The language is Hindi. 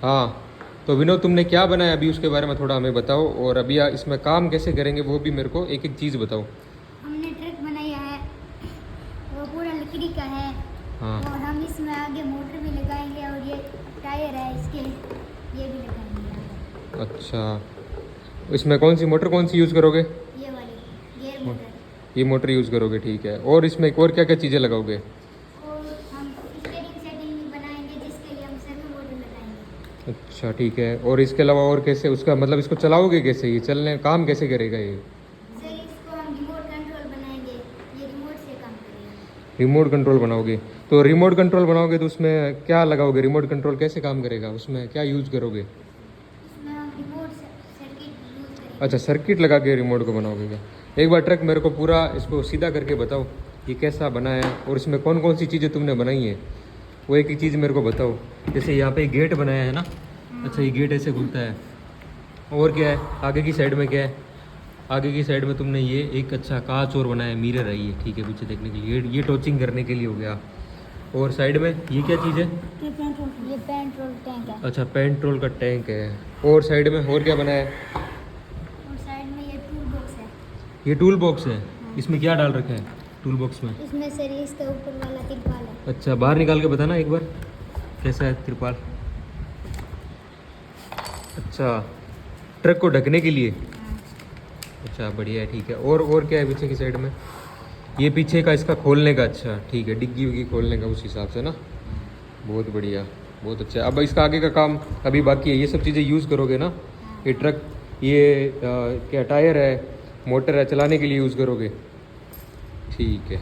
हाँ, तो विनोद तुमने क्या बनाया अभी उसके बारे में थोड़ा हमें बताओ, और अभी इसमें काम कैसे करेंगे वो भी मेरे को एक एक चीज़ बताओ। हमने ट्रक बनाया है, वो पूरा लकड़ी का है। हाँ। और हम इसमें आगे मोटर भी लगाएंगे और ये टायर है इसके, ये भी लगाएंगे। अच्छा, इसमें कौन सी मोटर कौन सी यूज़ करोगे? ये वाली गियर मोटर। ये मोटर यूज़ करोगे, ठीक है। और इसमें और क्या क्या चीज़ें लगाओगे? और हम स्टीयरिंग सेटिंग भी बनाएंगे जिसके लिए हम सर्वो मोटर लगाएंगे। अच्छा, ठीक है। और इसके अलावा और कैसे उसका मतलब इसको चलाओगे कैसे, ये चलने काम कैसे करेगा ये? सर इसको हम रिमोट कंट्रोल बनाएंगे, ये रिमोट से काम करेगा। रिमोट कंट्रोल बनाओगे? तो रिमोट कंट्रोल बनाओगे तो उसमें क्या लगाओगे? रिमोट कंट्रोल कैसे काम करेगा, उसमें क्या यूज़ करोगे? इसमें हम रिमोट सर्किट यूज करेंगे। अच्छा, सर्किट लगा के रिमोट को बनाओगे क्या? एक बार ट्रक मेरे को पूरा इसको सीधा करके बताओ, ये कैसा बना है और इसमें कौन कौन सी चीज़ें तुमने बनाई हैं, वो एक एक चीज़ मेरे को बताओ। जैसे यहाँ पे गेट बनाया है ना, अच्छा ये गेट ऐसे खुलता है। और क्या है आगे की साइड में, क्या है आगे की साइड में तुमने ये एक अच्छा कांच और बनाया है, मिरर है ये, ठीक है, पीछे देखने के लिए, ये टॉर्चिंग करने के लिए हो गया। और साइड में ये क्या चीज़ है? ये पेट्रोल टैंक है। अच्छा, पेट्रोल का टैंक है। और साइड में और क्या बनाया है? और साइड में ये टूल बॉक्स है। ये टूल बॉक्स है, इसमें क्या डाल रखा है टूल बॉक्स में? इसमें सर इसके ऊपर वाला तिरपाल है। अच्छा, बाहर निकाल के बताना एक बार कैसा है तिरपाल। अच्छा, ट्रक को ढकने के लिए। अच्छा, बढ़िया है, ठीक है। और क्या है पीछे की साइड में? ये पीछे का इसका खोलने का, अच्छा ठीक है, डिग्गी उग्गी खोलने का उस हिसाब से ना। बहुत बढ़िया, बहुत अच्छा। अब इसका आगे का काम अभी बाकी है, ये सब चीज़ें यूज़ करोगे ना? ये ट्रक, ये क्या टायर है, मोटर है, चलाने के लिए यूज़ करोगे? ठीक है।